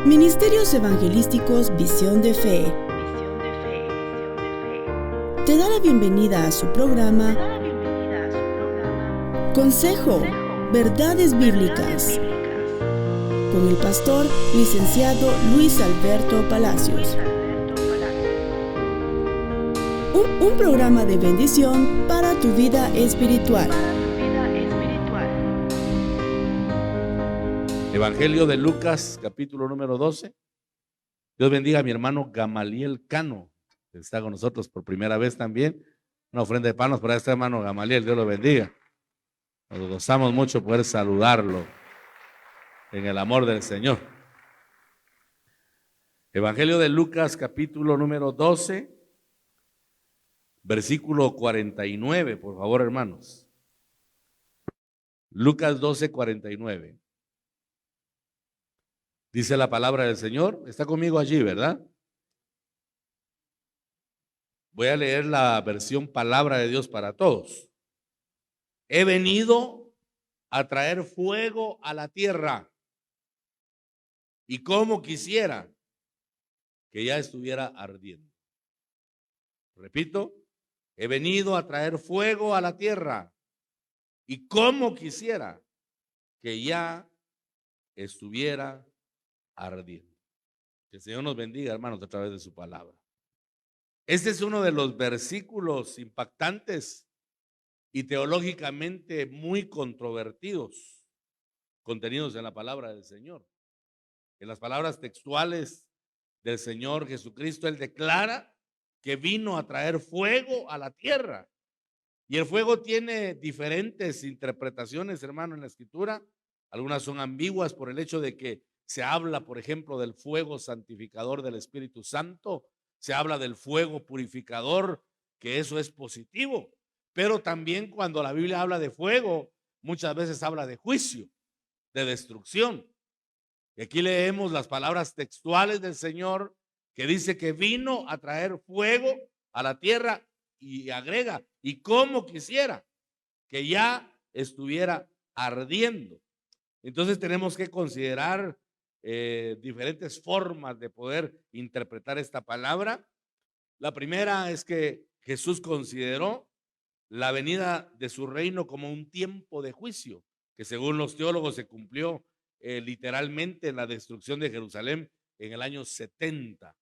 Ministerios Evangelísticos Visión de Fe te da la bienvenida a su programa Consejo, Verdades Bíblicas, con el pastor licenciado Luis Alberto Palacios. Un programa de bendición para tu vida espiritual. Evangelio de Lucas, capítulo número 12. Dios bendiga a mi hermano Gamaliel Cano, que está con nosotros por primera vez también. Una ofrenda de panos para este hermano Gamaliel, Dios lo bendiga. Nos gozamos mucho poder saludarlo en el amor del Señor. Evangelio de Lucas, capítulo número 12, versículo 49, por favor, hermanos. Lucas 12, 49. Dice la palabra del Señor. Está conmigo allí, ¿verdad? Voy a leer la versión Palabra de Dios para Todos. He venido a traer fuego a la tierra, y como quisiera que ya estuviera ardiendo. Repito, he venido a traer fuego a la tierra, y como quisiera que ya estuviera ardiendo. Que el Señor nos bendiga, hermanos, a través de su palabra. Este es uno de los versículos impactantes y teológicamente muy controvertidos contenidos en la palabra del Señor. En las palabras textuales del Señor Jesucristo, Él declara que vino a traer fuego a la tierra. Y el fuego tiene diferentes interpretaciones, hermano, en la Escritura. Algunas son ambiguas por el hecho de que se habla, por ejemplo, del fuego santificador del Espíritu Santo. Se habla del fuego purificador, que eso es positivo. Pero también cuando la Biblia habla de fuego, muchas veces habla de juicio, de destrucción. Y aquí leemos las palabras textuales del Señor, que dice que vino a traer fuego a la tierra, y agrega, y como quisiera que ya estuviera ardiendo. Entonces tenemos que considerar diferentes formas de poder interpretar esta palabra. La primera es que Jesús consideró la venida de su reino como un tiempo de juicio, que según los teólogos se cumplió literalmente en la destrucción de Jerusalén en el año 70,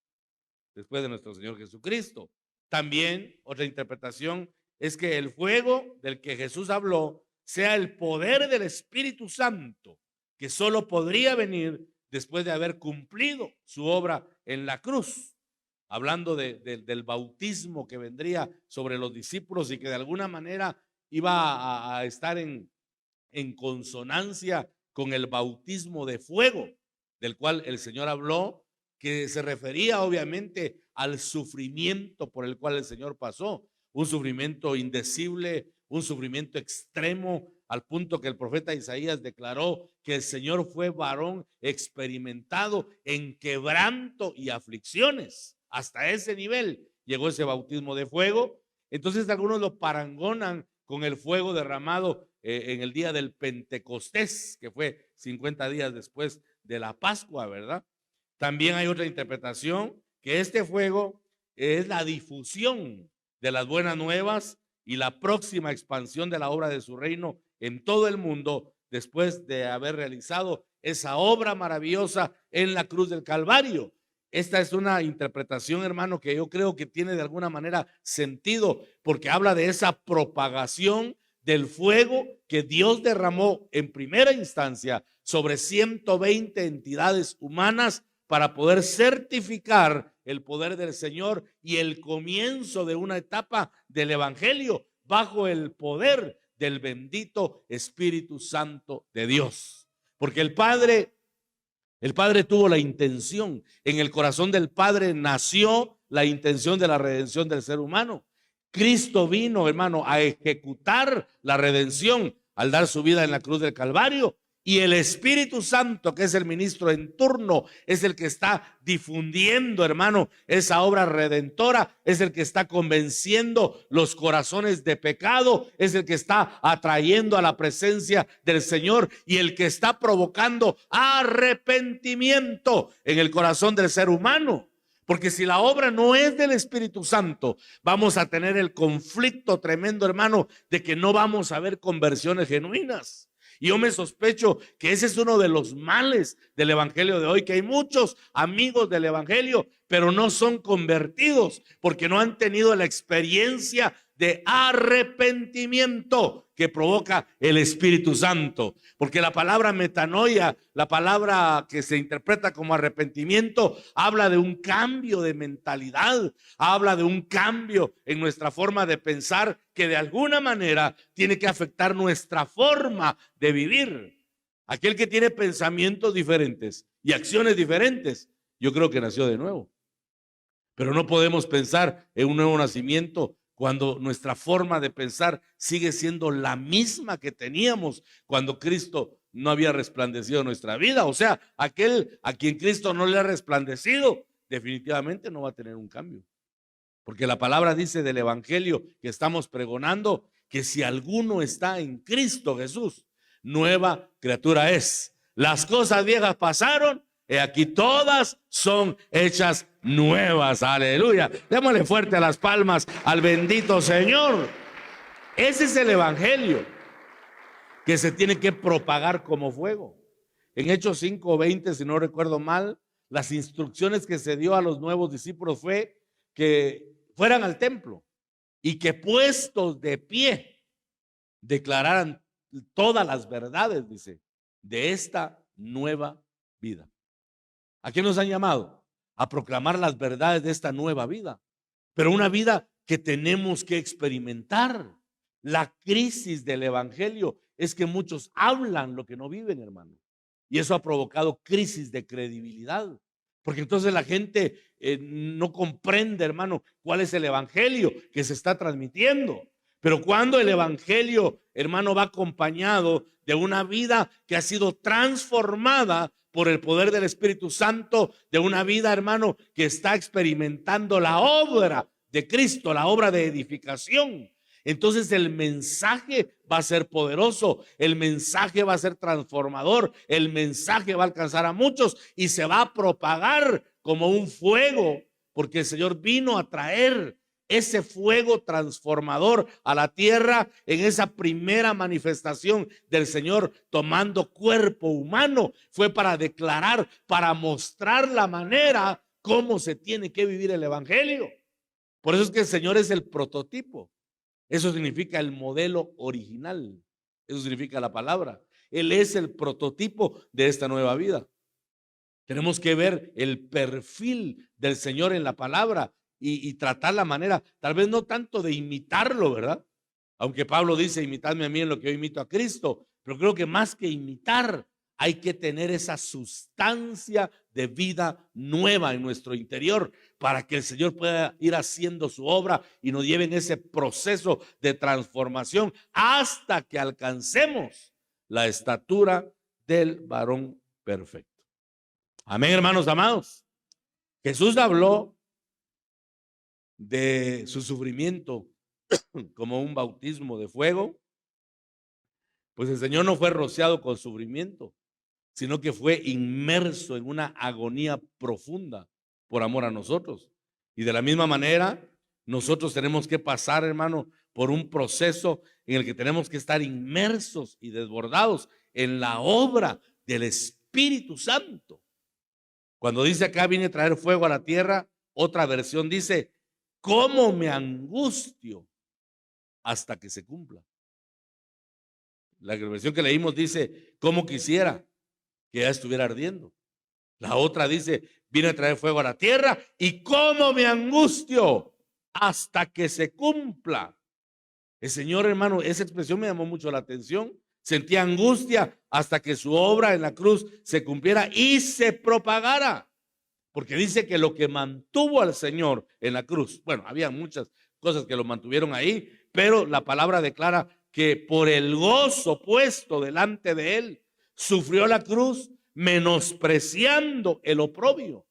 después de nuestro Señor Jesucristo. También otra interpretación es que el fuego del que Jesús habló sea el poder del Espíritu Santo, que solo podría venir después de haber cumplido su obra en la cruz, hablando del bautismo que vendría sobre los discípulos y que de alguna manera iba a estar en consonancia con el bautismo de fuego, del cual el Señor habló, que se refería obviamente al sufrimiento por el cual el Señor pasó, un sufrimiento indecible, un sufrimiento extremo, al punto que el profeta Isaías declaró que el Señor fue varón experimentado en quebranto y aflicciones. Hasta ese nivel llegó ese bautismo de fuego. Entonces algunos lo parangonan con el fuego derramado en el día del Pentecostés, que fue 50 días después de la Pascua, ¿verdad? También hay otra interpretación, que este fuego es la difusión de las buenas nuevas y la próxima expansión de la obra de su reino en todo el mundo, después de haber realizado esa obra maravillosa en la cruz del Calvario. Esta es una interpretación, hermano, que yo creo que tiene de alguna manera sentido, porque habla de esa propagación del fuego que Dios derramó en primera instancia sobre 120 entidades humanas para poder certificar el poder del Señor y el comienzo de una etapa del Evangelio bajo el poder del bendito Espíritu Santo de Dios. Porque el Padre tuvo la intención, en el corazón del Padre nació la intención de la redención del ser humano. Cristo vino, hermano, a ejecutar la redención al dar su vida en la cruz del Calvario, Y el Espíritu Santo, que es el ministro en turno, es el que está difundiendo, hermano, esa obra redentora, es el que está convenciendo los corazones de pecado, es el que está atrayendo a la presencia del Señor y el que está provocando arrepentimiento en el corazón del ser humano. Porque si la obra no es del Espíritu Santo, vamos a tener el conflicto tremendo, hermano, de que no vamos a ver conversiones genuinas. Y yo me sospecho que ese es uno de los males del evangelio de hoy, que hay muchos amigos del evangelio, pero no son convertidos porque no han tenido la experiencia de arrepentimiento que provoca el Espíritu Santo. Porque la palabra metanoia, la palabra que se interpreta como arrepentimiento, habla de un cambio de mentalidad, habla de un cambio en nuestra forma de pensar que de alguna manera tiene que afectar nuestra forma de vivir. Aquel que tiene pensamientos diferentes y acciones diferentes, yo creo que nació de nuevo. Pero no podemos pensar en un nuevo nacimiento cuando nuestra forma de pensar sigue siendo la misma que teníamos cuando Cristo no había resplandecido nuestra vida. O sea, aquel a quien Cristo no le ha resplandecido, definitivamente no va a tener un cambio. Porque la palabra dice del evangelio que estamos pregonando que si alguno está en Cristo Jesús, nueva criatura es. Las cosas viejas pasaron, y aquí todas son hechas nuevas. Aleluya. Démosle fuerte a las palmas al bendito Señor. Ese es el evangelio que se tiene que propagar como fuego. En Hechos 5:20, si no recuerdo mal, las instrucciones que se dio a los nuevos discípulos fue que fueran al templo y que puestos de pie declararan todas las verdades, dice, de esta nueva vida. ¿A qué nos han llamado? A proclamar las verdades de esta nueva vida, pero una vida que tenemos que experimentar. La crisis del evangelio es que muchos hablan lo que no viven, hermano, y eso ha provocado crisis de credibilidad, porque entonces la gente no comprende, hermano, cuál es el evangelio que se está transmitiendo. Pero cuando el evangelio, hermano, va acompañado de una vida que ha sido transformada por el poder del Espíritu Santo, de una vida, hermano, que está experimentando la obra de Cristo, la obra de edificación, entonces el mensaje va a ser poderoso, el mensaje va a ser transformador, el mensaje va a alcanzar a muchos y se va a propagar como un fuego, porque el Señor vino a traer ese fuego transformador a la tierra en esa primera manifestación del Señor tomando cuerpo humano. Fue para declarar, para mostrar la manera cómo se tiene que vivir el evangelio. Por eso es que el Señor es el prototipo. Eso significa el modelo original. Eso significa la palabra. Él es el prototipo de esta nueva vida. Tenemos que ver el perfil del Señor en la palabra y tratar la manera, tal vez no tanto de imitarlo, ¿verdad? Aunque Pablo dice, imitadme a mí en lo que yo imito a Cristo, pero creo que más que imitar, hay que tener esa sustancia de vida nueva en nuestro interior para que el Señor pueda ir haciendo su obra y nos lleve en ese proceso de transformación hasta que alcancemos la estatura del varón perfecto. Amén, hermanos amados. Jesús habló de su sufrimiento como un bautismo de fuego. Pues el Señor no fue rociado con sufrimiento, sino que fue inmerso en una agonía profunda por amor a nosotros. Y de la misma manera, nosotros tenemos que pasar, hermano, por un proceso en el que tenemos que estar inmersos y desbordados en la obra del Espíritu Santo. Cuando dice acá, viene a traer fuego a la tierra, otra versión dice, ¿cómo me angustio hasta que se cumpla? La versión que leímos dice, ¿cómo quisiera que ya estuviera ardiendo? La otra dice, viene a traer fuego a la tierra y ¿cómo me angustio hasta que se cumpla? El Señor, hermano, esa expresión me llamó mucho la atención. Sentía angustia hasta que su obra en la cruz se cumpliera y se propagara. Porque dice que lo que mantuvo al Señor en la cruz, bueno, había muchas cosas que lo mantuvieron ahí, pero la palabra declara que por el gozo puesto delante de él, Sufrió la cruz menospreciando el oprobio.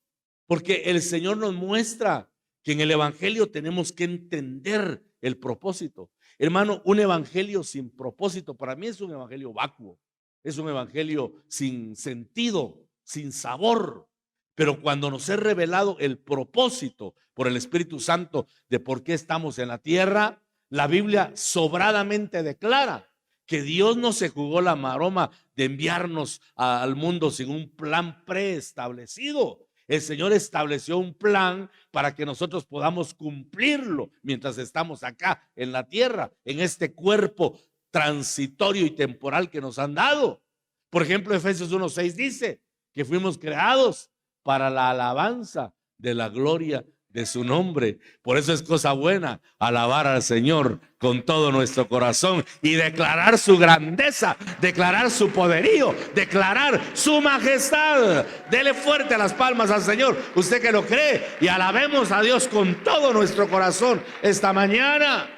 Porque el Señor nos muestra que en el evangelio tenemos que entender el propósito. Hermano, un evangelio sin propósito para mí es un evangelio vacuo. Es un evangelio sin sentido, sin sabor. Pero cuando nos es revelado el propósito por el Espíritu Santo de por qué estamos en la tierra, la Biblia sobradamente declara que Dios no se jugó la maroma de enviarnos al mundo sin un plan preestablecido. El Señor estableció un plan para que nosotros podamos cumplirlo mientras estamos acá en la tierra, en este cuerpo transitorio y temporal que nos han dado. Por ejemplo, Efesios 1:6 dice que fuimos creados para la alabanza de la gloria de su nombre. Por eso es cosa buena alabar al Señor con todo nuestro corazón y declarar su grandeza, declarar su poderío, declarar su majestad. Dele fuerte las palmas al Señor, usted que lo cree, y alabemos a Dios con todo nuestro corazón esta mañana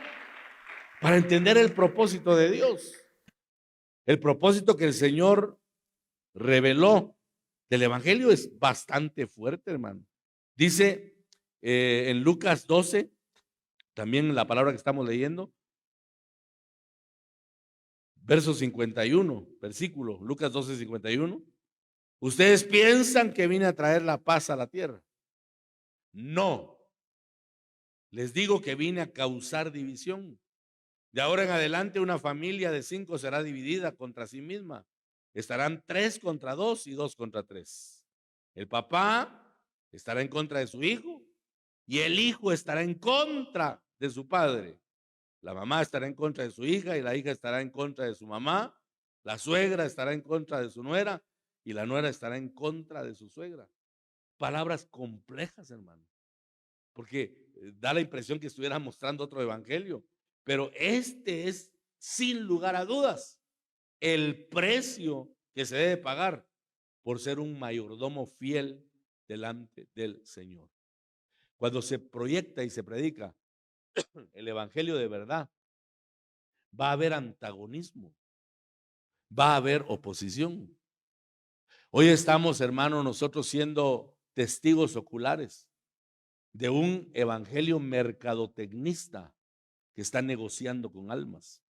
para entender el propósito de Dios. El propósito que el Señor reveló del evangelio es bastante fuerte, hermano. Dice en Lucas 12, también la palabra que estamos leyendo, verso 51, versículo, Lucas 12, 51. Ustedes piensan que vine a traer la paz a la tierra. No. Les digo que vine a causar división. De ahora en adelante una familia de 5 será dividida contra sí misma. Estarán 3 contra 2 y 2 contra 3. El papá estará en contra de su hijo y el hijo estará en contra de su padre. La mamá estará en contra de su hija y la hija estará en contra de su mamá. La suegra estará en contra de su nuera y la nuera estará en contra de su suegra. Palabras complejas, hermano, porque da la impresión que estuviera mostrando otro evangelio. Pero este es, sin lugar a dudas, el precio que se debe pagar por ser un mayordomo fiel delante del Señor. Cuando se proyecta y se predica el evangelio de verdad, va a haber antagonismo, va a haber oposición. Hoy estamos, hermanos, nosotros siendo testigos oculares de un evangelio mercadotecnista que está negociando con almas.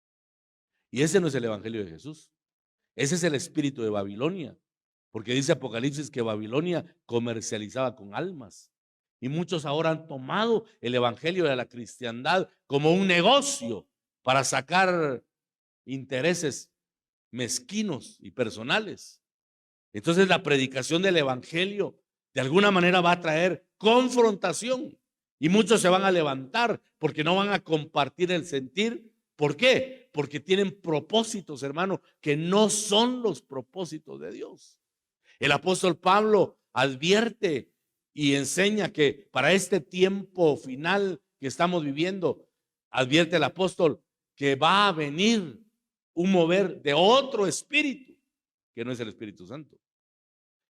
Y ese no es el evangelio de Jesús. Ese es el espíritu de Babilonia, porque dice Apocalipsis que Babilonia comercializaba con almas. Y muchos ahora han tomado el evangelio de la cristiandad como un negocio para sacar intereses mezquinos y personales. Entonces la predicación del evangelio de alguna manera va a traer confrontación y muchos se van a levantar porque no van a compartir el sentir. ¿Por qué? Porque tienen propósitos, hermano, que no son los propósitos de Dios. El apóstol Pablo advierte y enseña que para este tiempo final que estamos viviendo, advierte el apóstol que va a venir un mover de otro espíritu que no es el Espíritu Santo.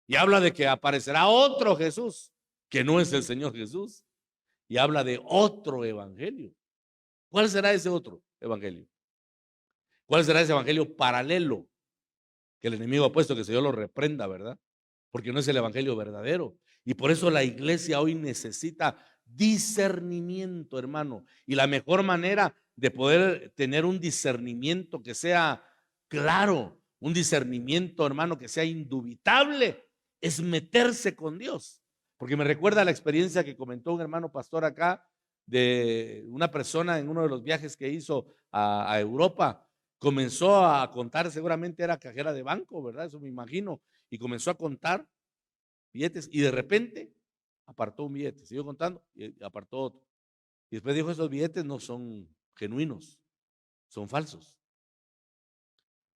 Y habla de que aparecerá otro Jesús que no es el Señor Jesús. Y habla de otro evangelio. ¿Cuál será ese otro evangelio? ¿Cuál será ese evangelio paralelo que el enemigo ha puesto? Que el Señor lo reprenda, ¿verdad? Porque no es el evangelio verdadero. Y por eso la iglesia hoy necesita discernimiento, hermano. Y la mejor manera de poder tener un discernimiento que sea claro, un discernimiento, hermano, que sea indubitable, es meterse con Dios. Porque me recuerda la experiencia que comentó un hermano pastor acá de una persona en uno de los viajes que hizo a Europa. Comenzó a contar, seguramente era cajera de banco, ¿verdad? Eso me imagino. Y comenzó a contar billetes y de repente apartó un billete, siguió contando y apartó otro. Y después dijo, esos billetes no son genuinos, son falsos.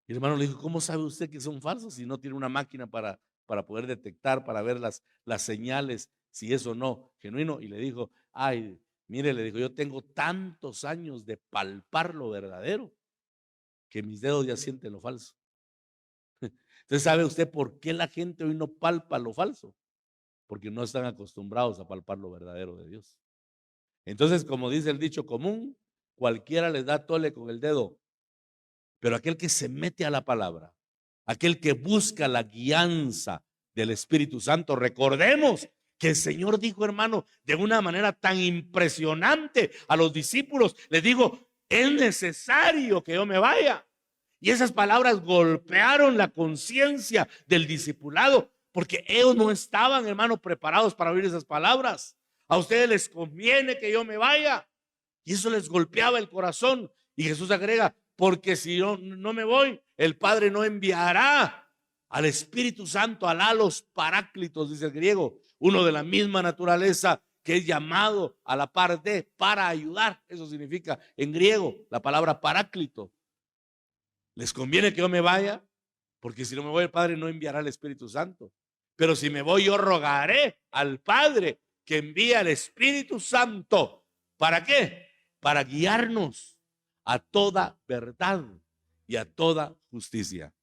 Y el hermano le dijo, ¿cómo sabe usted que son falsos si no tiene una máquina para poder detectar, para ver las señales, si es o no genuino? Y le dijo, ay, mire, le dijo, yo tengo tantos años de palpar lo verdadero que mis dedos ya sienten lo falso. Entonces, ¿sabe usted por qué la gente hoy no palpa lo falso? Porque no están acostumbrados a palpar lo verdadero de Dios. Entonces, como dice el dicho común, cualquiera les da tole con el dedo, pero aquel que se mete a la palabra aquel que busca la guianza del Espíritu Santo. Recordemos que el Señor dijo, hermano, de una manera tan impresionante a los discípulos, les digo, es necesario que yo me vaya. Y esas palabras golpearon la conciencia del discipulado, porque ellos no estaban, hermano, preparados para oír esas palabras. A ustedes les conviene que yo me vaya. Y eso les golpeaba el corazón. Y Jesús agrega, porque si yo no me voy, el Padre no enviará al Espíritu Santo, a los paráclitos, dice el griego, uno de la misma naturaleza, que es llamado a la par de, para ayudar. Eso significa en griego la palabra paráclito. Les conviene que yo me vaya, porque si no me voy, el Padre no enviará al Espíritu Santo. Pero si me voy, yo rogaré al Padre que envíe al Espíritu Santo. ¿Para qué? Para guiarnos a toda verdad y a toda justicia.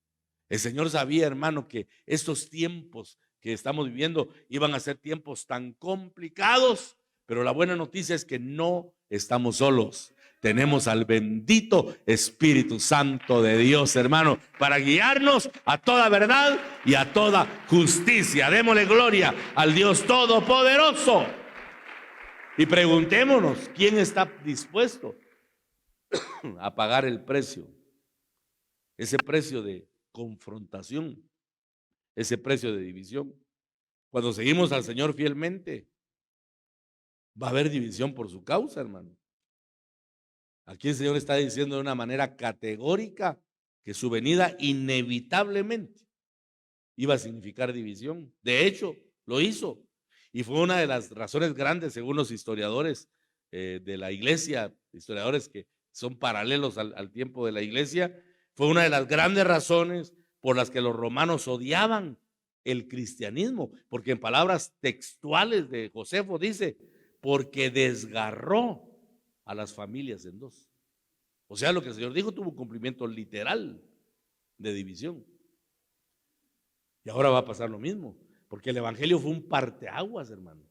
El Señor sabía, hermano, que estos tiempos que estamos viviendo iban a ser tiempos tan complicados, pero la buena noticia es que no estamos solos. Tenemos al bendito Espíritu Santo de Dios, hermano, para guiarnos a toda verdad y a toda justicia. Démosle gloria al Dios Todopoderoso. Y preguntémonos, ¿quién está dispuesto a pagar el precio? Ese precio de confrontación, ese precio de división. Cuando seguimos al Señor fielmente, va a haber división por su causa, hermano. Aquí el Señor está diciendo de una manera categórica que su venida inevitablemente iba a significar división. De hecho, lo hizo. Y fue una de las razones grandes, según los historiadores de la iglesia, historiadores que son paralelos al tiempo de la iglesia, fue una de las grandes razones por las que los romanos odiaban el cristianismo, porque en palabras textuales de Josefo dice, porque desgarró a las familias en dos. O sea, lo que el Señor dijo tuvo un cumplimiento literal de división. Y ahora va a pasar lo mismo, porque el evangelio fue un parteaguas, hermano.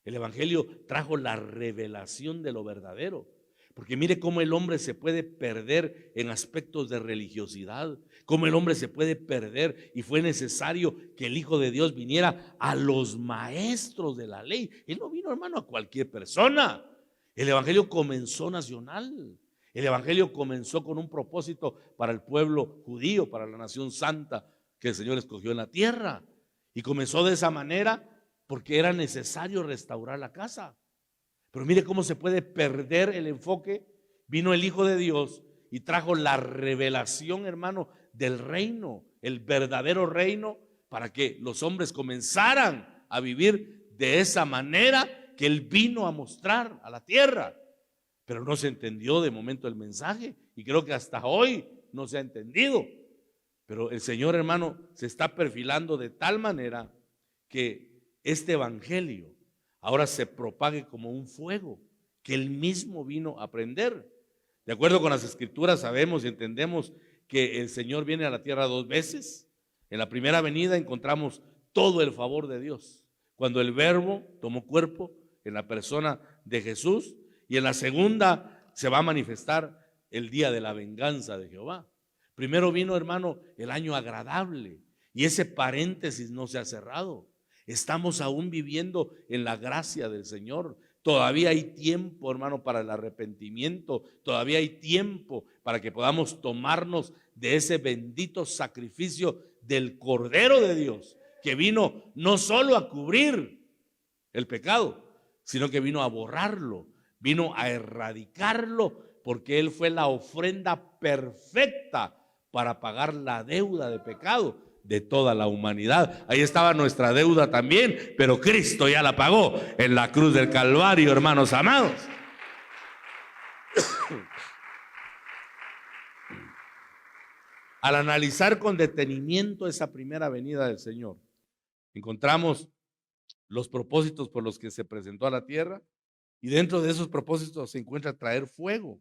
El evangelio trajo la revelación de lo verdadero. Porque mire cómo el hombre se puede perder en aspectos de religiosidad, cómo el hombre se puede perder, y fue necesario que el Hijo de Dios viniera a los maestros de la ley. Él no vino, hermano, a cualquier persona. El evangelio comenzó nacional. El evangelio comenzó con un propósito para el pueblo judío, para la nación santa que el Señor escogió en la tierra. Y comenzó de esa manera porque era necesario restaurar la casa. Pero mire cómo se puede perder el enfoque. Vino el Hijo de Dios y trajo la revelación, hermano, del reino, el verdadero reino, para que los hombres comenzaran a vivir de esa manera que Él vino a mostrar a la tierra. Pero no se entendió de momento el mensaje, y creo que hasta hoy no se ha entendido. Pero el Señor, hermano, se está perfilando de tal manera que este evangelio ahora se propague como un fuego que Él mismo vino a prender. De acuerdo con las Escrituras sabemos y entendemos que el Señor viene a la tierra 2 veces. En la primera venida encontramos todo el favor de Dios, cuando el Verbo tomó cuerpo en la persona de Jesús, y en la segunda se va a manifestar el día de la venganza de Jehová. Primero vino, hermano, el año agradable, y ese paréntesis no se ha cerrado. Estamos aún viviendo en la gracia del Señor. Todavía hay tiempo, hermano, para el arrepentimiento. Todavía hay tiempo para que podamos tomarnos de ese bendito sacrificio del Cordero de Dios, que vino no solo a cubrir el pecado, sino que vino a borrarlo, vino a erradicarlo, porque Él fue la ofrenda perfecta para pagar la deuda de pecado de toda la humanidad. Ahí estaba nuestra deuda también, pero Cristo ya la pagó en la cruz del Calvario, hermanos amados. Al analizar con detenimiento esa primera venida del Señor, encontramos los propósitos por los que se presentó a la tierra, y dentro de esos propósitos se encuentra traer fuego.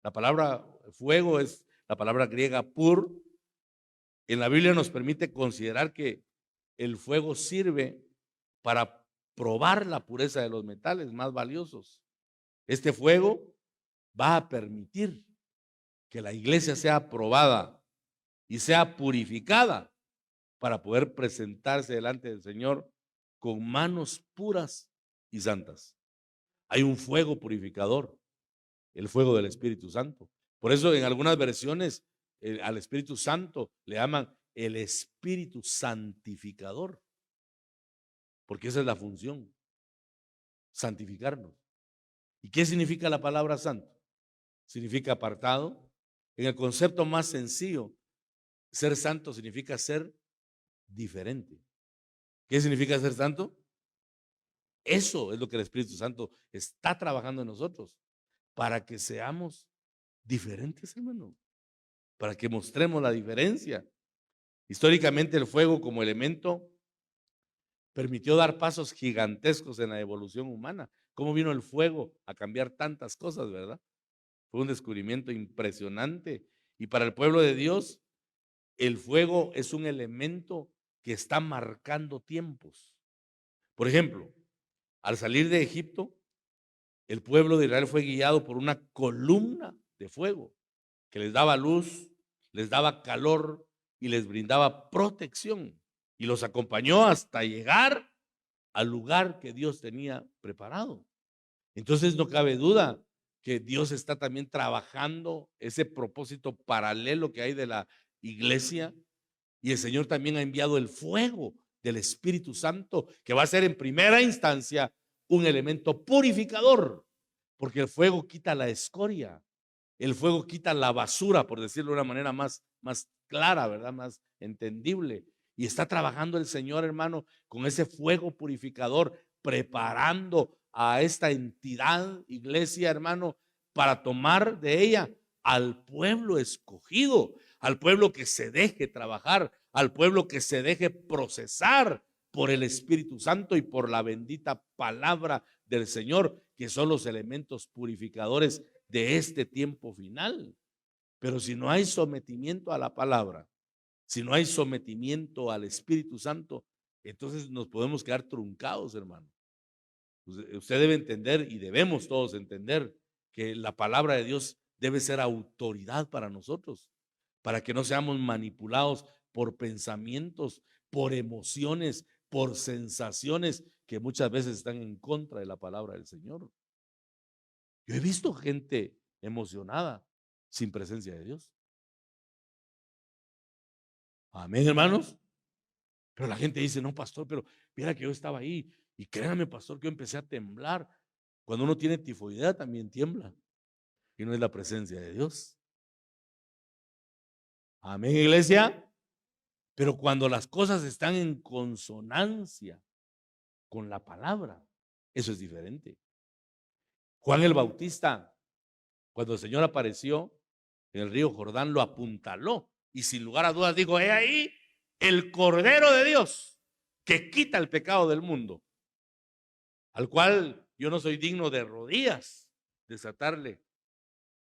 La palabra fuego es la palabra griega pur. En la Biblia nos permite considerar que el fuego sirve para probar la pureza de los metales más valiosos. Este fuego va a permitir que la iglesia sea probada y sea purificada para poder presentarse delante del Señor con manos puras y santas. Hay un fuego purificador, el fuego del Espíritu Santo. Por eso en algunas versiones al Espíritu Santo le llaman el Espíritu Santificador, porque esa es la función, santificarnos. ¿Y qué significa la palabra santo? Significa apartado. En el concepto más sencillo, ser santo significa ser diferente. ¿Qué significa ser santo? Eso es lo que el Espíritu Santo está trabajando en nosotros, para que seamos diferentes, hermano, para que mostremos la diferencia. Históricamente el fuego como elemento permitió dar pasos gigantescos en la evolución humana. ¿Cómo vino el fuego a cambiar tantas cosas, verdad? Fue un descubrimiento impresionante. Y para el pueblo de Dios, el fuego es un elemento que está marcando tiempos. Por ejemplo, al salir de Egipto, el pueblo de Israel fue guiado por una columna de fuego que les daba luz, les daba calor y les brindaba protección. Y los acompañó hasta llegar al lugar que Dios tenía preparado. Entonces no cabe duda que Dios está también trabajando ese propósito paralelo que hay de la iglesia, y el Señor también ha enviado el fuego del Espíritu Santo, que va a ser en primera instancia un elemento purificador, porque el fuego quita la escoria, el fuego quita la basura, por decirlo de una manera más clara, ¿verdad? Más entendible. Y está trabajando el Señor, hermano, con ese fuego purificador, preparando a esta entidad, iglesia, hermano, para tomar de ella al pueblo escogido, al pueblo que se deje trabajar, al pueblo que se deje procesar por el Espíritu Santo y por la bendita palabra del Señor, que son los elementos purificadores de este tiempo final. Pero si no hay sometimiento a la palabra, si no hay sometimiento al Espíritu Santo, entonces nos podemos quedar truncados, hermano. Usted debe entender, y debemos todos entender, que la palabra de Dios debe ser autoridad para nosotros, para que no seamos manipulados por pensamientos, por emociones, por sensaciones que muchas veces están en contra de la palabra del Señor. Yo he visto gente emocionada sin presencia de Dios. Amén, hermanos. Pero la gente dice, no, pastor, pero mira que yo estaba ahí. Y créame, pastor, que yo empecé a temblar. Cuando uno tiene tifoidea también tiembla. Y no es la presencia de Dios. Amén, iglesia. Pero cuando las cosas están en consonancia con la palabra, eso es diferente. Juan el Bautista, cuando el Señor apareció en el río Jordán, lo apuntaló y sin lugar a dudas dijo, he ahí el Cordero de Dios que quita el pecado del mundo, al cual yo no soy digno de rodillas desatarle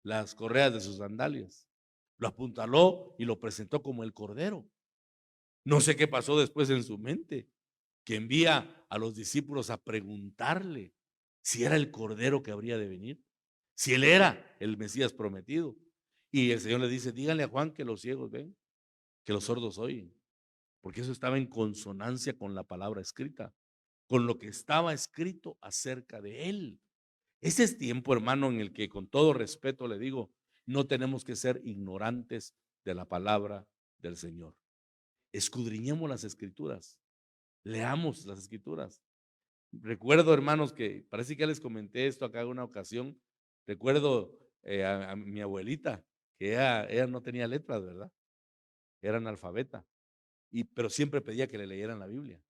las correas de sus sandalias. Lo apuntaló y lo presentó como el Cordero. No sé qué pasó después en su mente, que envía a los discípulos a preguntarle si era el Cordero que habría de venir, si él era el Mesías prometido. Y el Señor le dice, díganle a Juan que los ciegos ven, que los sordos oyen, porque eso estaba en consonancia con la palabra escrita, con lo que estaba escrito acerca de él. Ese es tiempo, hermano, en el que con todo respeto le digo, no tenemos que ser ignorantes de la palabra del Señor. Escudriñemos las escrituras, leamos las escrituras. Recuerdo, hermanos, que parece que ya les comenté esto acá en una ocasión. Recuerdo a mi abuelita, que ella no tenía letras, ¿verdad? Era analfabeta, pero siempre pedía que le leyeran la Biblia.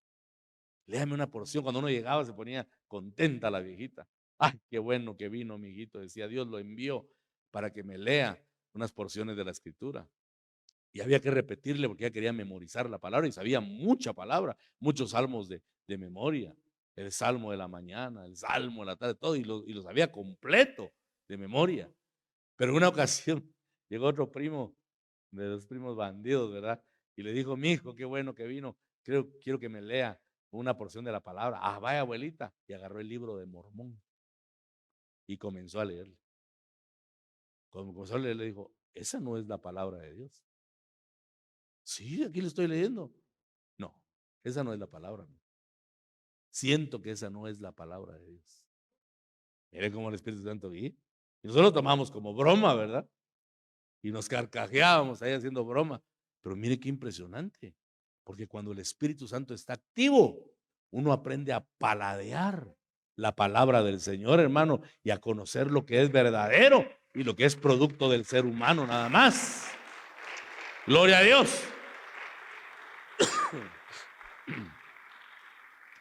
Léame una porción. Cuando uno llegaba se ponía contenta la viejita. Ay, qué bueno que vino mi hijito. Decía, Dios lo envió para que me lea unas porciones de la escritura. Y había que repetirle porque ella quería memorizar la palabra y sabía mucha palabra, muchos salmos de memoria. El salmo de la mañana, el salmo de la tarde, todo, y lo sabía completo de memoria. Pero en una ocasión llegó otro primo, de los primos bandidos, ¿verdad? Y le dijo, mi hijo, qué bueno que vino, quiero que me lea una porción de la palabra. Ah, vaya abuelita. Y agarró el libro de Mormón y comenzó a leerle. Cuando comenzó a leer, le dijo, esa no es la palabra de Dios. Sí, aquí lo estoy leyendo. No, esa no es la palabra. Siento que esa no es la palabra de Dios. Mire cómo el Espíritu Santo guía. Y nosotros lo tomamos como broma, ¿verdad? Y nos carcajeábamos ahí haciendo broma. Pero mire qué impresionante. Porque cuando el Espíritu Santo está activo, uno aprende a paladear la palabra del Señor, hermano, y a conocer lo que es verdadero y lo que es producto del ser humano nada más. Gloria a Dios.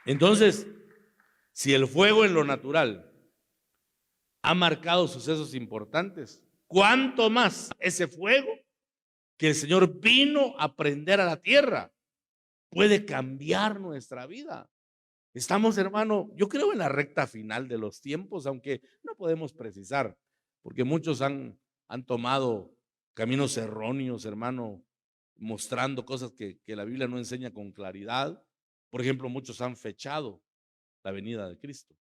Entonces, si el fuego en lo natural ha marcado sucesos importantes, ¿cuánto más ese fuego que el Señor vino a prender a la tierra puede cambiar nuestra vida? Estamos, hermano, yo creo en la recta final de los tiempos, aunque no podemos precisar, porque muchos han tomado caminos erróneos, hermano, mostrando cosas que la Biblia no enseña con claridad. Por ejemplo, muchos han fechado la venida de Cristo.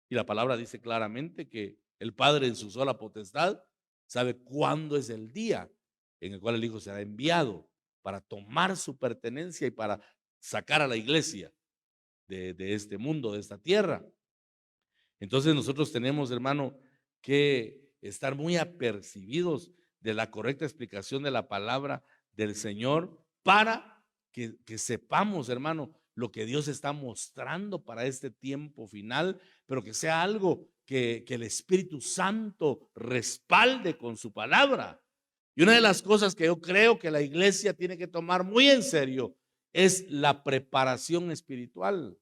Y la palabra dice claramente que el Padre en su sola potestad sabe cuándo es el día en el cual el Hijo será enviado para tomar su pertenencia y para sacar a la iglesia de este mundo, de esta tierra. Entonces nosotros tenemos, hermano, que estar muy apercibidos de la correcta explicación de la palabra del Señor para que sepamos, hermano, lo que Dios está mostrando para este tiempo final, pero que sea algo que el Espíritu Santo respalde con su palabra. Y una de las cosas que yo creo que la iglesia tiene que tomar muy en serio es la preparación espiritual.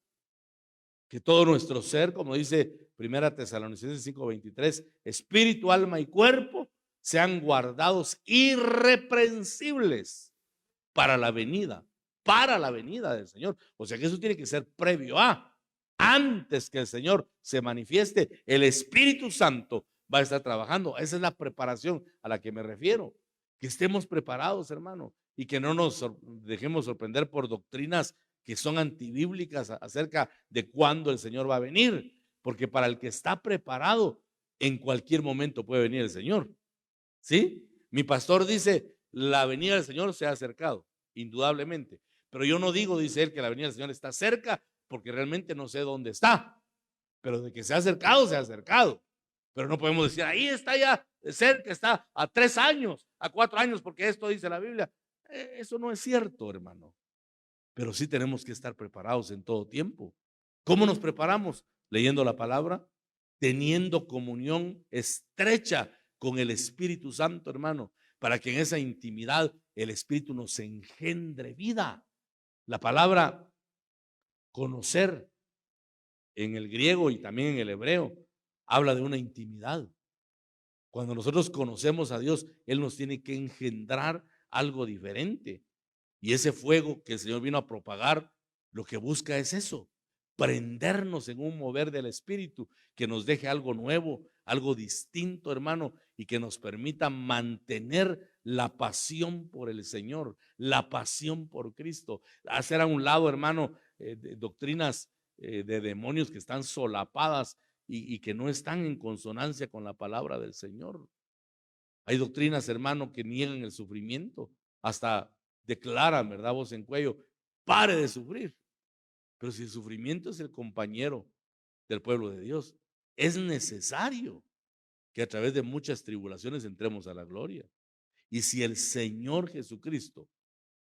Que todo nuestro ser, como dice Primera Tesalonicenses 5:23, espíritu, alma y cuerpo sean guardados irreprensibles para la venida del Señor. O sea que eso tiene que ser previo a, antes que el Señor se manifieste, el Espíritu Santo va a estar trabajando. Esa es la preparación a la que me refiero. Que estemos preparados, hermano, y que no nos dejemos sorprender por doctrinas que son antibíblicas acerca de cuándo el Señor va a venir, porque para el que está preparado, en cualquier momento puede venir el Señor. ¿Sí? Mi pastor dice, la venida del Señor se ha acercado, indudablemente, pero yo no digo, dice él, que la venida del Señor está cerca, porque realmente no sé dónde está, pero de que se ha acercado, se ha acercado. Pero no podemos decir, ahí está ya cerca, está a 3 años, a 4 años, porque esto dice la Biblia. Eso no es cierto, hermano. Pero sí tenemos que estar preparados en todo tiempo. ¿Cómo nos preparamos? Leyendo la palabra, teniendo comunión estrecha con el Espíritu Santo, hermano, para que en esa intimidad el Espíritu nos engendre vida. La palabra conocer en el griego y también en el hebreo habla de una intimidad. Cuando nosotros conocemos a Dios, Él nos tiene que engendrar algo diferente. Y ese fuego que el Señor vino a propagar, lo que busca es eso, prendernos en un mover del Espíritu, que nos deje algo nuevo, algo distinto, hermano, y que nos permita mantener la pasión por el Señor, la pasión por Cristo. Hacer a un lado, hermano, doctrinas de demonios que están solapadas y que no están en consonancia con la palabra del Señor. Hay doctrinas, hermano, que niegan el sufrimiento, hasta declaran, ¿verdad? Voz en cuello, pare de sufrir. Pero si el sufrimiento es el compañero del pueblo de Dios, es necesario que a través de muchas tribulaciones entremos a la gloria. Y si el Señor Jesucristo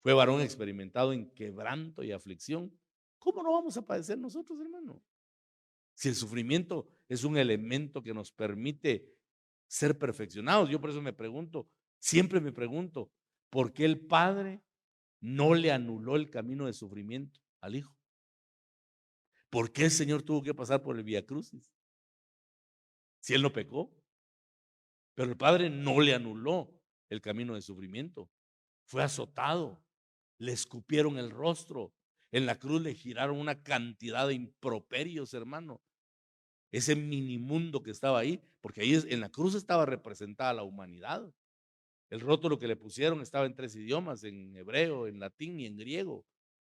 fue varón experimentado en quebranto y aflicción, ¿cómo no vamos a padecer nosotros, hermano? Si el sufrimiento es un elemento que nos permite ser perfeccionados. Yo por eso me pregunto, siempre me pregunto, ¿por qué el Padre no le anuló el camino de sufrimiento al Hijo? ¿Por qué el Señor tuvo que pasar por el Vía Crucis? Si Él no pecó, pero el Padre no le anuló el camino de sufrimiento. Fue azotado, le escupieron el rostro, en la cruz le giraron una cantidad de improperios, hermano. Ese minimundo que estaba ahí, porque ahí en la cruz estaba representada la humanidad. El rótulo que le pusieron estaba en 3 idiomas, en hebreo, en latín y en griego,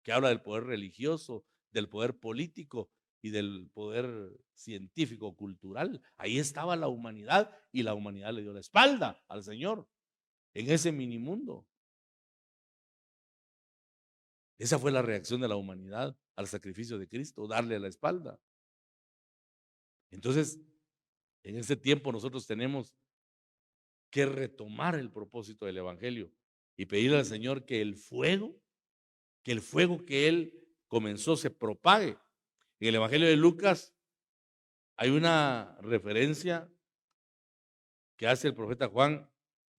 que habla del poder religioso, del poder político y del poder científico, cultural. Ahí estaba la humanidad y la humanidad le dio la espalda al Señor en ese minimundo. Esa fue la reacción de la humanidad al sacrificio de Cristo, darle la espalda. Entonces, en este tiempo nosotros tenemos que retomar el propósito del evangelio y pedirle al Señor que el fuego que Él comenzó se propague. En el evangelio de Lucas hay una referencia que hace el profeta Juan,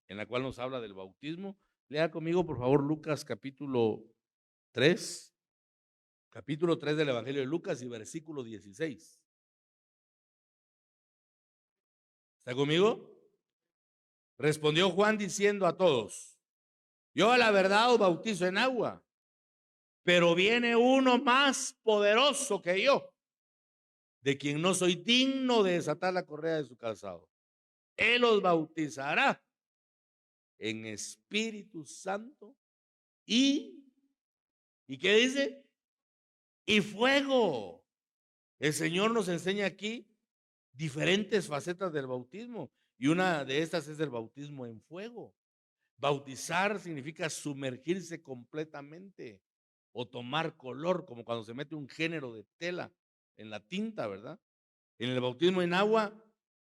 en la cual nos habla del bautismo. Lea conmigo, por favor, Lucas capítulo 3 del evangelio de Lucas y versículo 16. ¿Está conmigo? Respondió Juan diciendo a todos: yo a la verdad os bautizo en agua, pero viene uno más poderoso que yo, de quien no soy digno de desatar la correa de su calzado. Él os bautizará en Espíritu Santo ¿y qué dice? Y fuego. El Señor nos enseña aquí diferentes facetas del bautismo, y una de estas es el bautismo en fuego. Bautizar significa sumergirse completamente o tomar color, como cuando se mete un género de tela en la tinta, ¿verdad? En el bautismo en agua,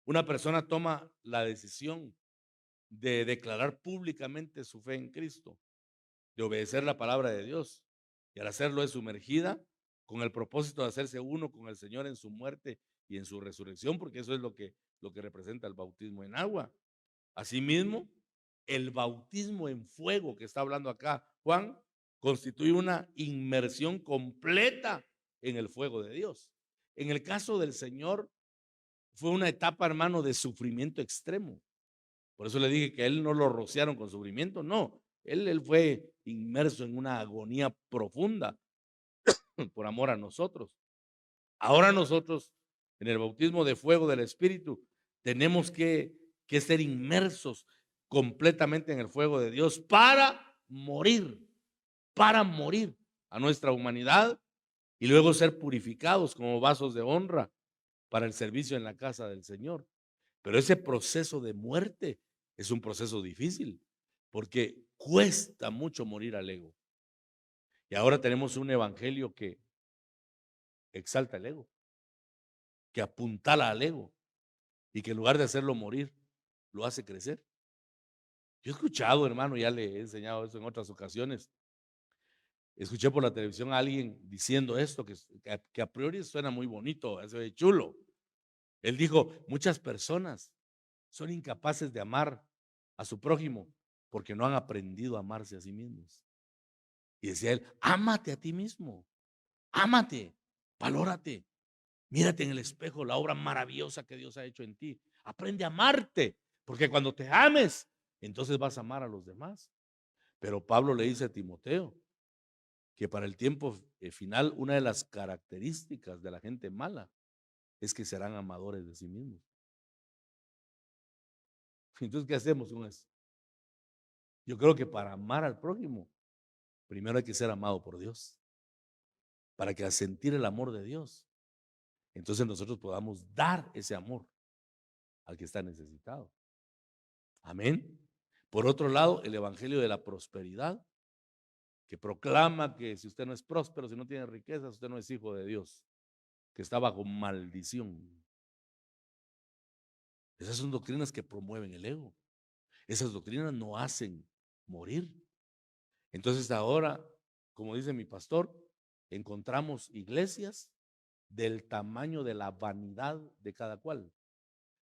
una persona toma la decisión de declarar públicamente su fe en Cristo, de obedecer la palabra de Dios, y al hacerlo es sumergida con el propósito de hacerse uno con el Señor en su muerte y en su resurrección, porque eso es lo que representa el bautismo en agua. Asimismo, el bautismo en fuego que está hablando acá Juan constituye una inmersión completa en el fuego de Dios. En el caso del Señor fue una etapa, hermano, de sufrimiento extremo. Por eso le dije que él no lo rociaron con sufrimiento, no. Él fue inmerso en una agonía profunda por amor a nosotros. Ahora nosotros, en el bautismo de fuego del Espíritu, tenemos que ser inmersos completamente en el fuego de Dios para morir a nuestra humanidad y luego ser purificados como vasos de honra para el servicio en la casa del Señor. Pero ese proceso de muerte es un proceso difícil, porque cuesta mucho morir al ego. Y ahora tenemos un evangelio que exalta el ego, que apuntala al ego, y que en lugar de hacerlo morir, lo hace crecer. Yo he escuchado, hermano, ya le he enseñado eso en otras ocasiones. Escuché por la televisión a alguien diciendo esto, que a priori suena muy bonito, eso es chulo. Él dijo: muchas personas son incapaces de amar a su prójimo porque no han aprendido a amarse a sí mismos. Y decía él: ámate a ti mismo, ámate, valórate, mírate en el espejo la obra maravillosa que Dios ha hecho en ti. Aprende a amarte, porque cuando te ames, entonces vas a amar a los demás. Pero Pablo le dice a Timoteo que para el tiempo final, una de las características de la gente mala es que serán amadores de sí mismos. Entonces, ¿qué hacemos con eso? Yo creo que para amar al prójimo, primero hay que ser amado por Dios, para que al sentir el amor de Dios, entonces nosotros podamos dar ese amor al que está necesitado. Amén. Por otro lado, el evangelio de la prosperidad, que proclama que si usted no es próspero, si no tiene riquezas, usted no es hijo de Dios, que está bajo maldición. Esas son doctrinas que promueven el ego. Esas doctrinas no hacen morir. Entonces ahora, como dice mi pastor, encontramos iglesias del tamaño de la vanidad de cada cual,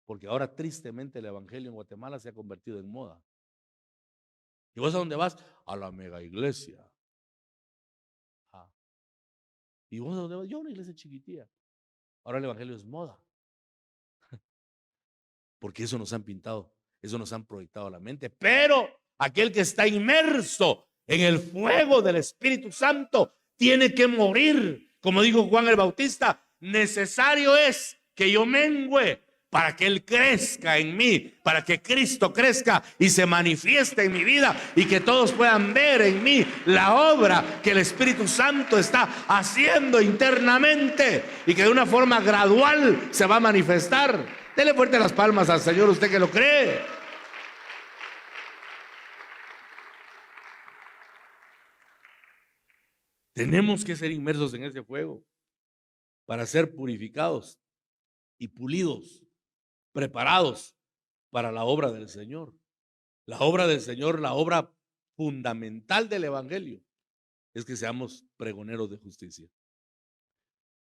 porque ahora tristemente el evangelio en Guatemala se ha convertido en moda. ¿Y vos a dónde vas? A la mega iglesia. ¿Y vos a dónde vas? Yo a una iglesia chiquitilla. Ahora el evangelio es moda, porque eso nos han pintado, eso nos han proyectado a la mente. Pero aquel que está inmerso en el fuego del Espíritu Santo tiene que morir. Como dijo Juan el Bautista: necesario es que yo mengüe para que Él crezca en mí, para que Cristo crezca y se manifieste en mi vida, y que todos puedan ver en mí la obra que el Espíritu Santo está haciendo internamente y que de una forma gradual se va a manifestar. Dele fuerte las palmas al Señor, usted que lo cree. Tenemos que ser inmersos en ese fuego para ser purificados y pulidos, preparados para la obra del Señor. La obra del Señor, la obra fundamental del Evangelio, es que seamos pregoneros de justicia.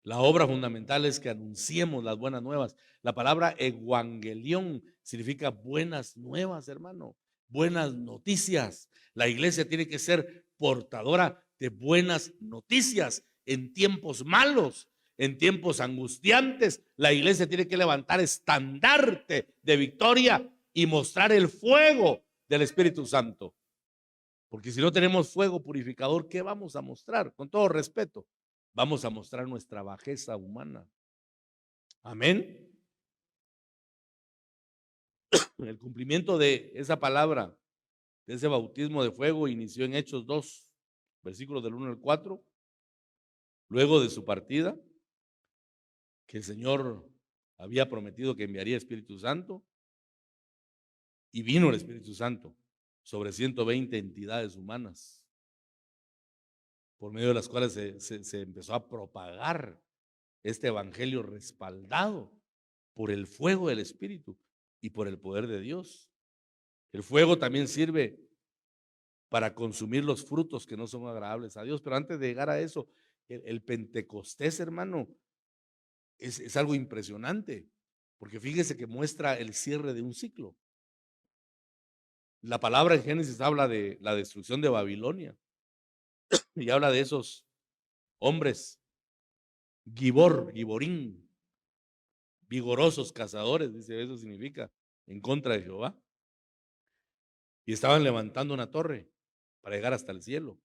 La obra fundamental es que anunciemos las buenas nuevas. La palabra evangelión significa buenas nuevas, hermano, buenas noticias. La iglesia tiene que ser portadora de buenas noticias en tiempos malos, en tiempos angustiantes. La iglesia tiene que levantar estandarte de victoria y mostrar el fuego del Espíritu Santo. Porque si no tenemos fuego purificador, ¿qué vamos a mostrar? Con todo respeto, vamos a mostrar nuestra bajeza humana. Amén. El cumplimiento de esa palabra, de ese bautismo de fuego, inició en Hechos 2, versículos del 1 al 4. Luego de su partida, que el Señor había prometido que enviaría Espíritu Santo, y vino el Espíritu Santo sobre 120 entidades humanas, por medio de las cuales se empezó a propagar este evangelio respaldado por el fuego del Espíritu y por el poder de Dios. El fuego también sirve para consumir los frutos que no son agradables a Dios. Pero antes de llegar a eso, el Pentecostés, hermano, es algo impresionante, porque fíjese que muestra el cierre de un ciclo. La palabra en Génesis habla de la destrucción de Babilonia y habla de esos hombres giborín, vigorosos cazadores, dice, eso significa, en contra de Jehová. Y estaban levantando una torre para llegar hasta el cielo.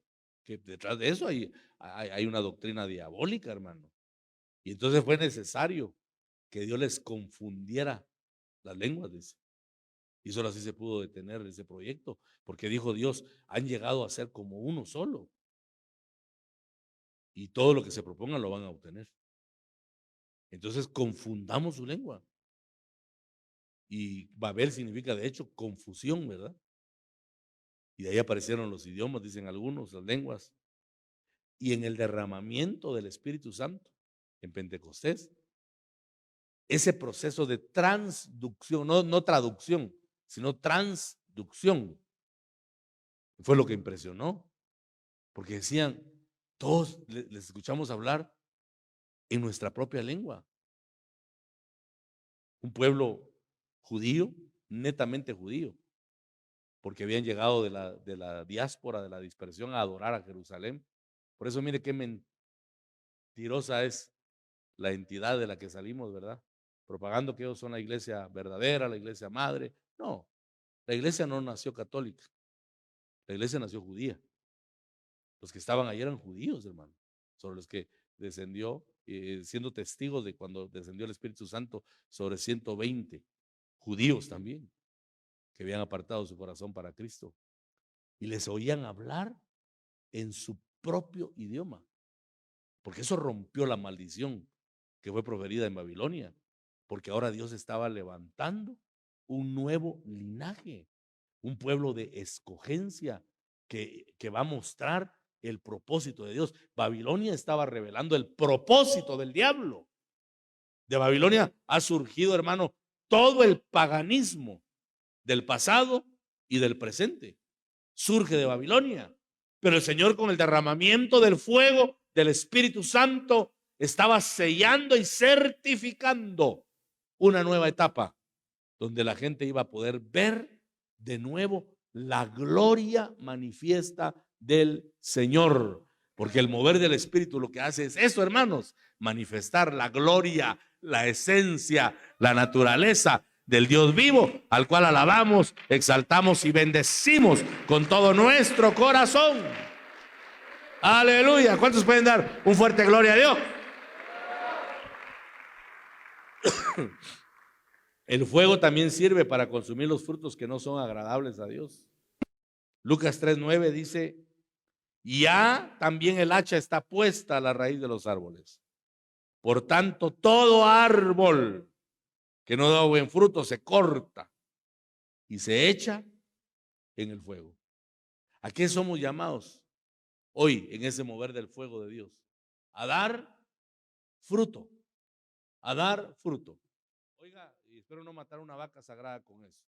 Que detrás de eso hay una doctrina diabólica, hermano. Y entonces fue necesario que Dios les confundiera las lenguas, dice. Y solo así se pudo detener ese proyecto, porque dijo Dios, han llegado a ser como uno solo. Y todo lo que se propongan lo van a obtener. Entonces confundamos su lengua. Y Babel significa de hecho confusión, ¿verdad? Y de ahí aparecieron los idiomas, dicen algunos, las lenguas. Y en el derramamiento del Espíritu Santo, en Pentecostés, ese proceso de transducción, no traducción, sino transducción, fue lo que impresionó. Porque decían, todos les escuchamos hablar en nuestra propia lengua. Un pueblo judío, netamente judío, porque habían llegado de la diáspora, de la dispersión, a adorar a Jerusalén. Por eso mire qué mentirosa es la entidad de la que salimos, ¿verdad? Propagando que ellos son la iglesia verdadera, la iglesia madre. No, la iglesia no nació católica, la iglesia nació judía. Los que estaban ahí eran judíos, hermano, sobre los que descendió, siendo testigos de cuando descendió el Espíritu Santo sobre 120 judíos también, que habían apartado su corazón para Cristo. Y les oían hablar en su propio idioma, porque eso rompió la maldición que fue proferida en Babilonia, porque ahora Dios estaba levantando un nuevo linaje, un pueblo de escogencia que va a mostrar el propósito de Dios. Babilonia estaba revelando el propósito del diablo. De Babilonia ha surgido, hermano, todo el paganismo del pasado y del presente. Surge de Babilonia. Pero el Señor, con el derramamiento del fuego del Espíritu Santo, estaba sellando y certificando una nueva etapa donde la gente iba a poder ver de nuevo la gloria manifiesta del Señor. Porque el mover del Espíritu lo que hace es eso, hermanos, manifestar la gloria, la esencia, la naturaleza del Dios vivo, al cual alabamos, exaltamos y bendecimos con todo nuestro corazón. Aleluya. ¿Cuántos pueden dar un fuerte gloria a Dios? El fuego también sirve para consumir los frutos que no son agradables a Dios. Lucas 3:9 dice, ya también el hacha está puesta a la raíz de los árboles. Por tanto, todo árbol que no da buen fruto se corta y se echa en el fuego. ¿A qué somos llamados? hoy en ese mover del fuego de Dios? A dar fruto, a dar fruto. Oiga, y espero no matar una vaca sagrada con eso,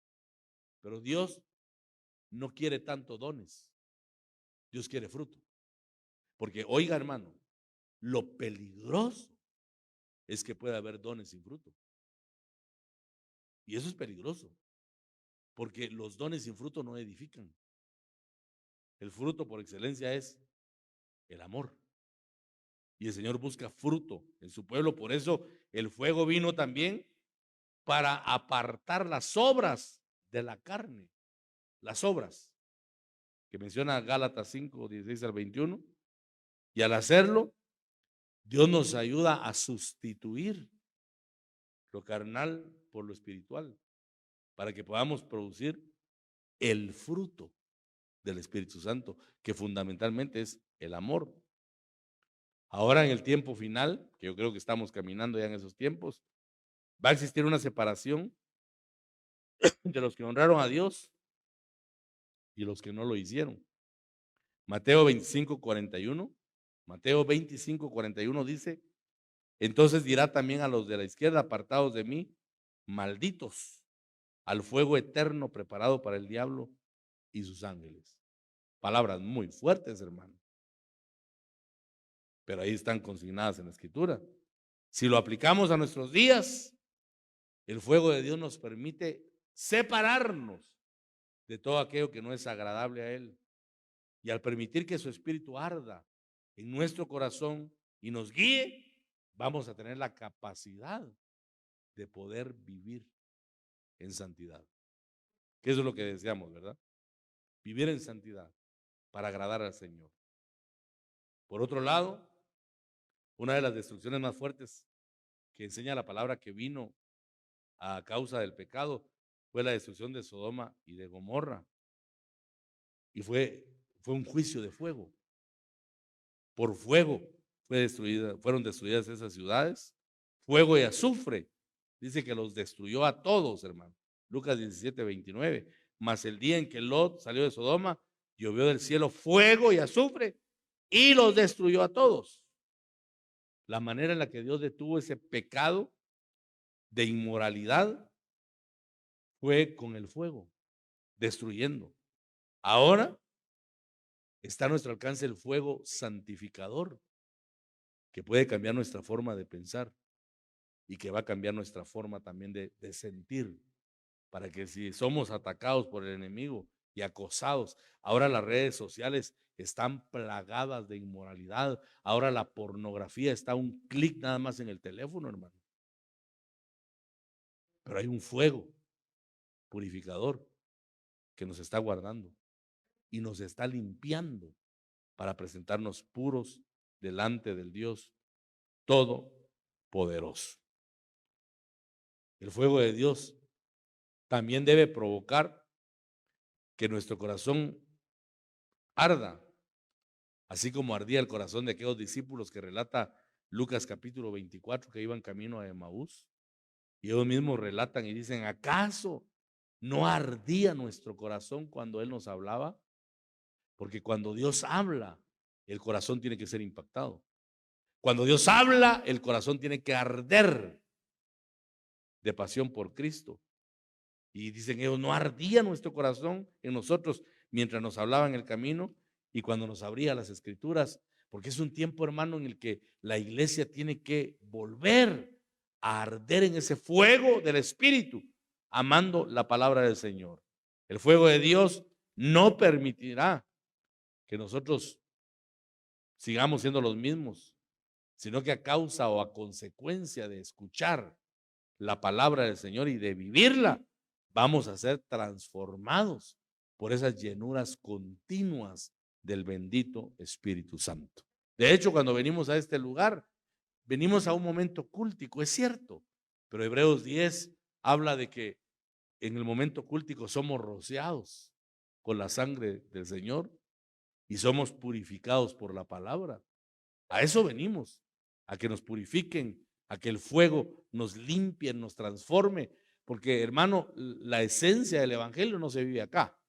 pero Dios no quiere tanto dones, Dios quiere fruto. Porque, oiga, hermano, lo peligroso es que puede haber dones sin fruto. Y eso es peligroso, porque los dones sin fruto no edifican. El fruto por excelencia es el amor. Y el Señor busca fruto en su pueblo. Por eso el fuego vino también para apartar las obras de la carne. Las obras que menciona Gálatas 5, 16 al 21. Y al hacerlo, Dios nos ayuda a sustituir lo carnal por lo espiritual, para que podamos producir el fruto del Espíritu Santo, que fundamentalmente es el amor. Ahora en el tiempo final, que yo creo que estamos caminando ya en esos tiempos, va a existir una separación entre los que honraron a Dios y los que no lo hicieron. Mateo 25, 41. Mateo 25, 41 dice: entonces dirá también a los de la izquierda, apartados de mí, malditos, al fuego eterno preparado para el diablo y sus ángeles. Palabras muy fuertes, hermano, pero ahí están consignadas en la Escritura. Si lo aplicamos a nuestros días, el fuego de Dios nos permite separarnos de todo aquello que no es agradable a Él. Y al permitir que su espíritu arda en nuestro corazón y nos guíe, vamos a tener la capacidad de poder vivir en santidad. Que eso es lo que deseamos, ¿verdad? Vivir en santidad para agradar al Señor. Por otro lado, una de las destrucciones más fuertes que enseña la palabra que vino a causa del pecado fue la destrucción de Sodoma y de Gomorra. Y fue un juicio de fuego. Por fuego fueron destruidas esas ciudades. Fuego y azufre. Dice que los destruyó a todos, hermano. Lucas 17, 29. Mas el día en que Lot salió de Sodoma, llovió del cielo fuego y azufre y los destruyó a todos. La manera en la que Dios detuvo ese pecado de inmoralidad fue con el fuego, destruyendo. Ahora está a nuestro alcance el fuego santificador, que puede cambiar nuestra forma de pensar y que va a cambiar nuestra forma también de sentir, para que si somos atacados por el enemigo y acosados, ahora las redes sociales están plagadas de inmoralidad, ahora la pornografía está a un clic nada más en el teléfono, hermano. Pero hay un fuego purificador que nos está guardando y nos está limpiando para presentarnos puros delante del Dios Todopoderoso. El fuego de Dios también debe provocar que nuestro corazón arda, así como ardía el corazón de aquellos discípulos que relata Lucas capítulo 24, que iban camino a Emaús. Y ellos mismos relatan y dicen: ¿acaso no ardía nuestro corazón cuando Él nos hablaba? Porque cuando Dios habla, el corazón tiene que ser impactado. Cuando Dios habla, el corazón tiene que arder de pasión por Cristo. Y dicen ellos: no ardía nuestro corazón en nosotros mientras nos hablaba en el camino y cuando nos abría las escrituras. Porque es un tiempo, hermano, en el que la iglesia tiene que volver a arder en ese fuego del Espíritu, amando la palabra del Señor. El fuego de Dios no permitirá que nosotros sigamos siendo los mismos, sino que a causa o a consecuencia de escuchar la palabra del Señor y de vivirla, vamos a ser transformados por esas llenuras continuas del bendito Espíritu Santo. De hecho, cuando venimos a este lugar, venimos a un momento cúltico, es cierto, pero Hebreos 10 habla de que en el momento cúltico somos rociados con la sangre del Señor y somos purificados por la palabra. A eso venimos, a que nos purifiquen, a que el fuego nos limpie, nos transforme, porque, hermano, la esencia del evangelio no se vive acá.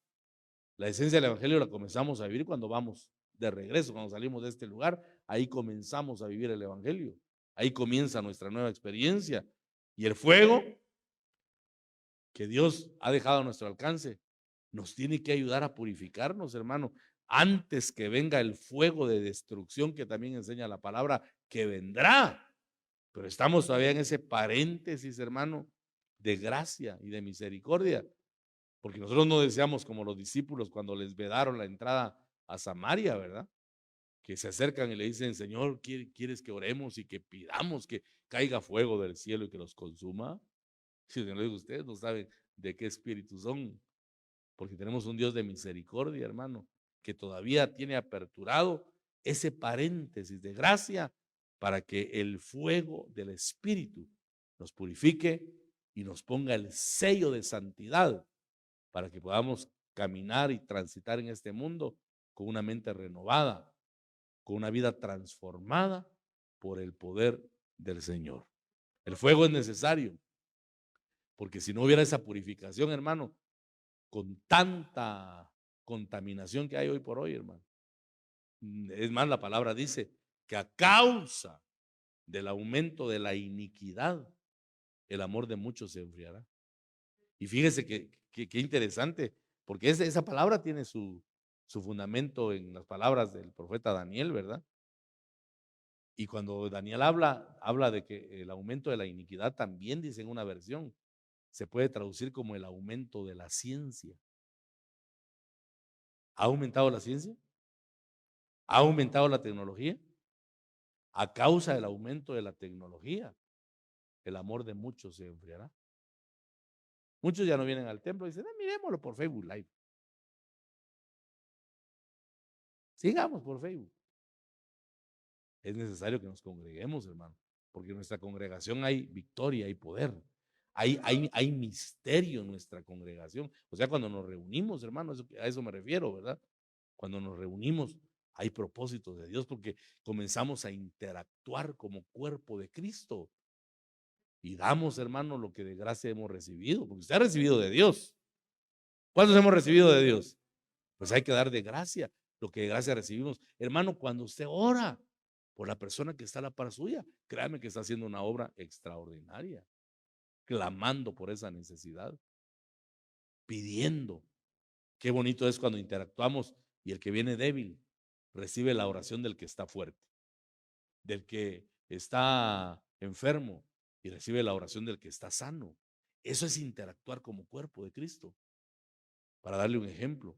La esencia del evangelio la comenzamos a vivir cuando vamos de regreso, cuando salimos de este lugar, ahí comenzamos a vivir el evangelio. Ahí comienza nuestra nueva experiencia. Y el fuego que Dios ha dejado a nuestro alcance nos tiene que ayudar a purificarnos, hermano, antes que venga el fuego de destrucción que también enseña la palabra que vendrá. Pero estamos todavía en ese paréntesis, hermano, de gracia y de misericordia, porque nosotros no deseamos como los discípulos cuando les vedaron la entrada a Samaria, ¿verdad? Que se acercan y le dicen, Señor, ¿quieres que oremos y que pidamos que caiga fuego del cielo y que los consuma? Si no lo digo, ustedes no saben de qué espíritu son, porque tenemos un Dios de misericordia, hermano, que todavía tiene aperturado ese paréntesis de gracia para que el fuego del Espíritu nos purifique y nos ponga el sello de santidad para que podamos caminar y transitar en este mundo con una mente renovada, con una vida transformada por el poder del Señor. El fuego es necesario, porque si no hubiera esa purificación, hermano, con tanta contaminación que hay hoy por hoy, hermano. Es más, la palabra dice que a causa del aumento de la iniquidad, el amor de muchos se enfriará. Y fíjese que interesante, porque esa palabra tiene su fundamento en las palabras del profeta Daniel, ¿verdad? Y cuando Daniel habla de que el aumento de la iniquidad, también dice en una versión, se puede traducir como el aumento de la ciencia. ¿Ha aumentado la ciencia? ¿Ha aumentado la tecnología? A causa del aumento de la tecnología, el amor de muchos se enfriará. Muchos ya no vienen al templo y dicen, miremoslo por Facebook Live. Sigamos por Facebook. Es necesario que nos congreguemos, hermano, porque en nuestra congregación hay victoria, hay poder, hay misterio en nuestra congregación. O sea, cuando nos reunimos, hermano, a eso me refiero, ¿verdad? Cuando nos reunimos hay propósitos de Dios porque comenzamos a interactuar como cuerpo de Cristo y damos, hermano, lo que de gracia hemos recibido, porque usted ha recibido de Dios. ¿Cuántos hemos recibido de Dios? Pues hay que dar de gracia lo que de gracia recibimos. Hermano, cuando usted ora por la persona que está a la par suya, créame que está haciendo una obra extraordinaria, clamando por esa necesidad, pidiendo. Qué bonito es cuando interactuamos y el que viene débil recibe la oración del que está fuerte, del que está enfermo y recibe la oración del que está sano. Eso es interactuar como cuerpo de Cristo. Para darle un ejemplo.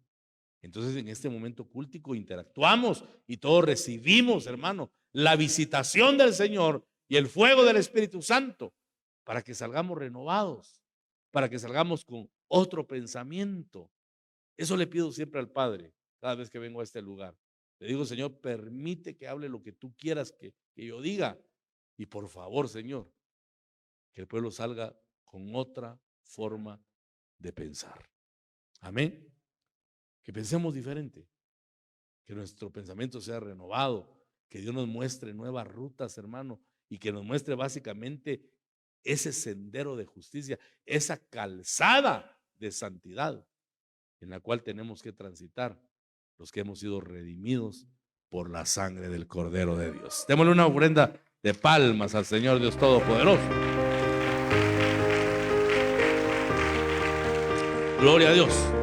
Entonces en este momento cúltico interactuamos y todos recibimos, hermano, la visitación del Señor y el fuego del Espíritu Santo para que salgamos renovados, para que salgamos con otro pensamiento. Eso le pido siempre al Padre cada vez que vengo a este lugar. Le digo, Señor, permite que hable lo que tú quieras que yo diga. Y por favor, Señor, que el pueblo salga con otra forma de pensar. Amén. Que pensemos diferente, que nuestro pensamiento sea renovado, que Dios nos muestre nuevas rutas, hermano, y que nos muestre básicamente ese sendero de justicia, esa calzada de santidad en la cual tenemos que transitar los que hemos sido redimidos por la sangre del Cordero de Dios. Démosle una ofrenda de palmas al Señor Dios Todopoderoso. Gloria a Dios.